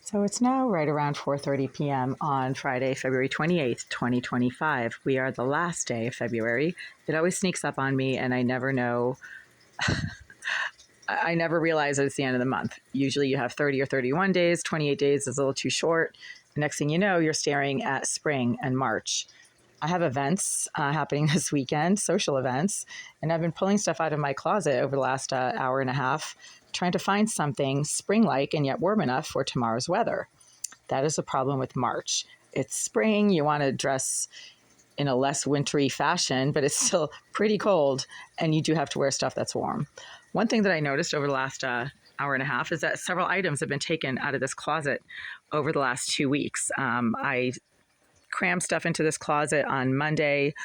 So it's now right around 4:30 p.m. on Friday, February 28th, 2025. We are the last day of February. It always sneaks up on me and I never know. I never realize that it's the end of the month. Usually you have 30 or 31 days, 28 days is a little too short. The next thing you know, you're staring at spring and March. I have events happening this weekend, social events, and I've been pulling stuff out of my closet over the last hour and a half, trying to find something spring-like and yet warm enough for tomorrow's weather. That is a problem with March. It's spring, you want to dress in a less wintry fashion, but it's still pretty cold, and you do have to wear stuff that's warm. One thing that I noticed over the last hour and a half is that several items have been taken out of this closet over the last 2 weeks. I crammed stuff into this closet on Monday,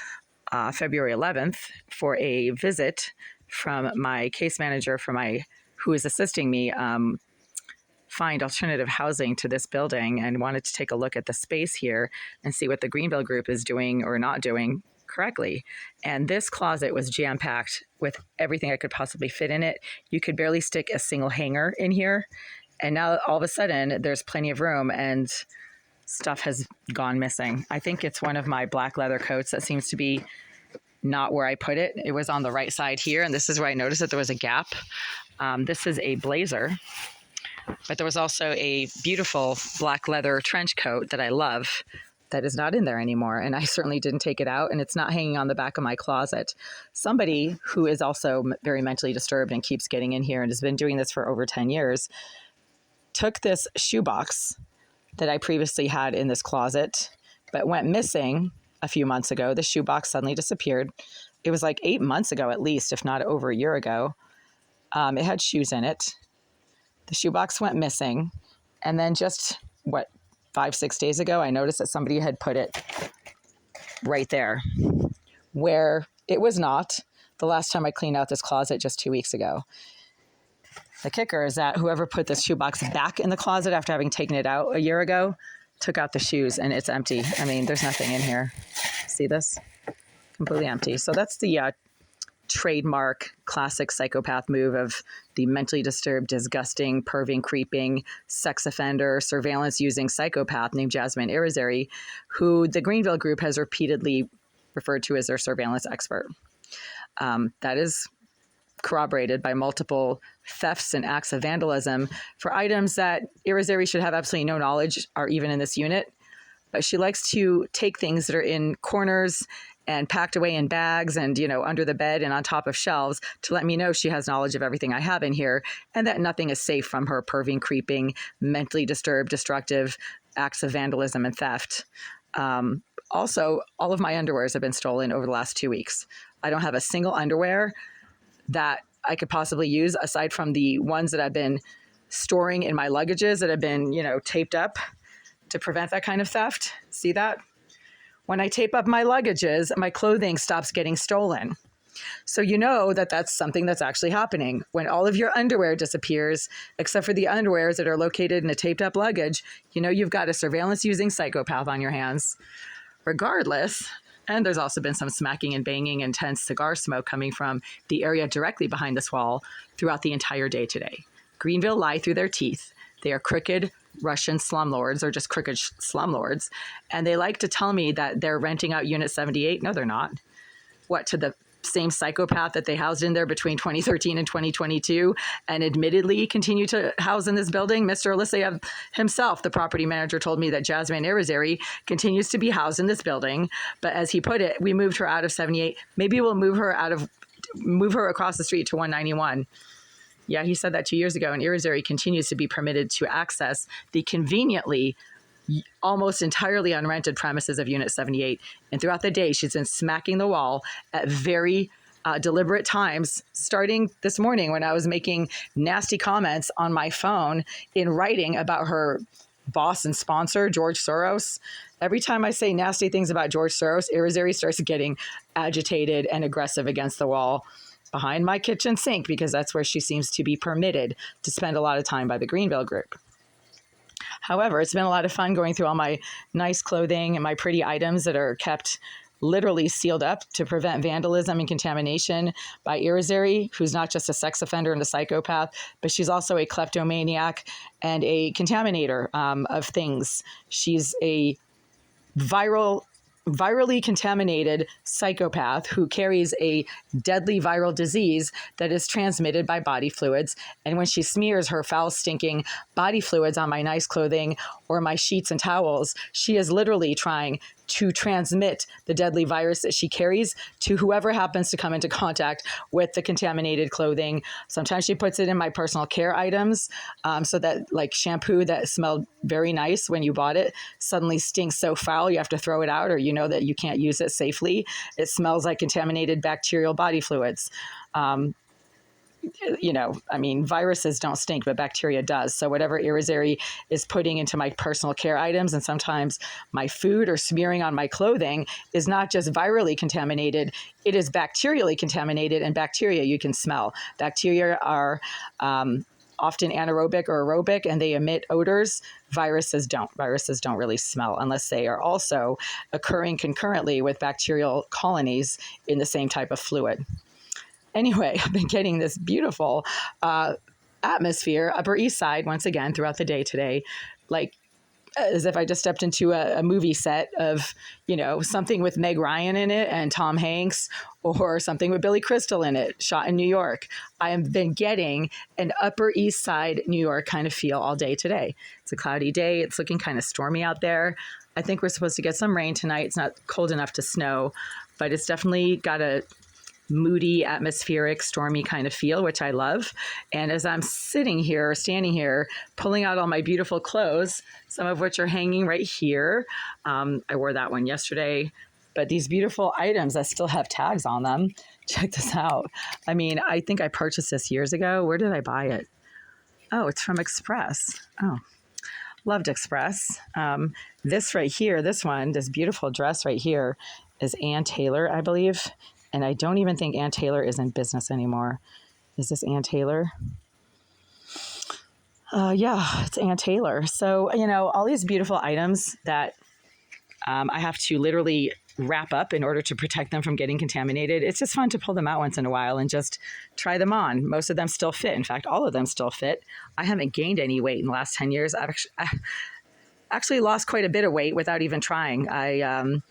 February 11th, for a visit from my case manager who is assisting me find alternative housing to this building, and wanted to take a look at the space here and see what the Greenville Group is doing or not doing correctly. And this closet was jam-packed with everything I could possibly fit in it. You could barely stick a single hanger in here. And now all of a sudden there's plenty of room and stuff has gone missing. I think it's one of my black leather coats that seems to be not where I put it. It was on the right side here, and this is where I noticed that there was a gap. This is a blazer, but there was also a beautiful black leather trench coat that I love that is not in there anymore, and I certainly didn't take it out, and it's not hanging on the back of my closet. Somebody who is also very mentally disturbed and keeps getting in here and has been doing this for over 10 years took this shoebox that I previously had in this closet, but went missing a few months ago. The shoebox suddenly disappeared. It was like 8 months ago, at least, if not over a year ago. It had shoes in it. The shoebox went missing. And then just, 5-6 days ago, I noticed that somebody had put it right there where it was not the last time I cleaned out this closet just 2 weeks ago. The kicker is that whoever put this shoebox back in the closet after having taken it out a year ago took out the shoes, and it's empty. I mean, there's nothing in here. See this? Completely empty. So that's the trademark classic psychopath move of the mentally disturbed, disgusting, perving, creeping, sex offender, surveillance using psychopath named Jasmine Irizarry, who the Greenville Group has repeatedly referred to as their surveillance expert. That is corroborated by multiple thefts and acts of vandalism for items that Irizarry should have absolutely no knowledge are even in this unit. But she likes to take things that are in corners and packed away in bags and, under the bed and on top of shelves to let me know she has knowledge of everything I have in here and that nothing is safe from her perving, creeping, mentally disturbed, destructive acts of vandalism and theft. Also, all of my underwears have been stolen over the last 2 weeks. I don't have a single underwear that I could possibly use aside from the ones that I've been storing in my luggages that have been, taped up to prevent that kind of theft. See that? When I tape up my luggages, my clothing stops getting stolen. So you know that that's something that's actually happening. When all of your underwear disappears, except for the underwears that are located in a taped up luggage, you've got a surveillance using psychopath on your hands. Regardless, and there's also been some smacking and banging and intense cigar smoke coming from the area directly behind this wall throughout the entire day today. Greenville lie through their teeth. They are crooked Russian slumlords, or just crooked slumlords. And they like to tell me that they're renting out Unit 78. No, they're not. To the same psychopath that they housed in there between 2013 and 2022 and admittedly continue to house in this building? Mr. Alisseyev himself, the property manager, told me that Jasmine Irizarry continues to be housed in this building. But as he put it, we moved her out of 78. Maybe we'll move her across the street to 191. Yeah, he said that 2 years ago, and Irizarry continues to be permitted to access the conveniently almost entirely unrented premises of Unit 78. And throughout the day, she's been smacking the wall at very deliberate times, starting this morning when I was making nasty comments on my phone in writing about her boss and sponsor, George Soros. Every time I say nasty things about George Soros, Irizarry starts getting agitated and aggressive against the wall behind my kitchen sink, because that's where she seems to be permitted to spend a lot of time by the Greenville Group. However, it's been a lot of fun going through all my nice clothing and my pretty items that are kept literally sealed up to prevent vandalism and contamination by Irizarry, who's not just a sex offender and a psychopath, but she's also a kleptomaniac and a contaminator of things. She's a virally contaminated psychopath who carries a deadly viral disease that is transmitted by body fluids. And when she smears her foul, stinking body fluids on my nice clothing or my sheets and towels, she is literally trying to transmit the deadly virus that she carries to whoever happens to come into contact with the contaminated clothing. Sometimes she puts it in my personal care items, so that like shampoo that smelled very nice when you bought it suddenly stinks so foul you have to throw it out, or you know that you can't use it safely. It smells like contaminated bacterial body fluids. Viruses don't stink, but bacteria does. So whatever Irizarry is putting into my personal care items and sometimes my food or smearing on my clothing is not just virally contaminated, it is bacterially contaminated, and bacteria you can smell. Bacteria are often anaerobic or aerobic, and they emit odors. Viruses don't. Viruses don't really smell unless they are also occurring concurrently with bacterial colonies in the same type of fluid. Anyway, I've been getting this beautiful atmosphere, Upper East Side, once again, throughout the day today, like as if I just stepped into a movie set of, something with Meg Ryan in it and Tom Hanks, or something with Billy Crystal in it, shot in New York. I have been getting an Upper East Side, New York kind of feel all day today. It's a cloudy day. It's looking kind of stormy out there. I think we're supposed to get some rain tonight. It's not cold enough to snow, but it's definitely got a moody, atmospheric, stormy kind of feel, which I love. And as I'm standing here, pulling out all my beautiful clothes, some of which are hanging right here. I wore that one yesterday, but these beautiful items that still have tags on them. Check this out. I mean, I think I purchased this years ago. Where did I buy it? Oh, it's from Express. Oh, loved Express. This right here, this beautiful dress right here is Ann Taylor, I believe. And I don't even think Ann Taylor is in business anymore. Is this Ann Taylor? Yeah, it's Ann Taylor. So, all these beautiful items that I have to literally wrap up in order to protect them from getting contaminated. It's just fun to pull them out once in a while and just try them on. Most of them still fit. In fact, all of them still fit. I haven't gained any weight in the last 10 years. I actually lost quite a bit of weight without even trying. I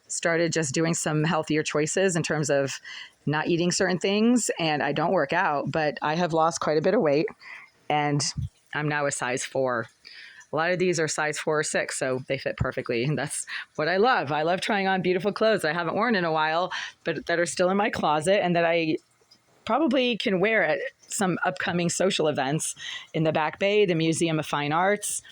started just doing some healthier choices in terms of not eating certain things, and I don't work out, but I have lost quite a bit of weight, and I'm now a size 4. A lot of these are size 4 or 6, so they fit perfectly, and that's what I love. I love trying on beautiful clothes I haven't worn in a while, but that are still in my closet and that I probably can wear at some upcoming social events in the Back Bay, the Museum of Fine Arts.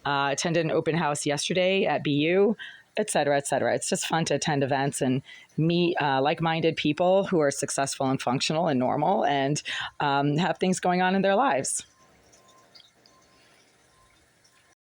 Attended an open house yesterday at BU, et cetera, et cetera. It's just fun to attend events and meet like-minded people who are successful and functional and normal and have things going on in their lives.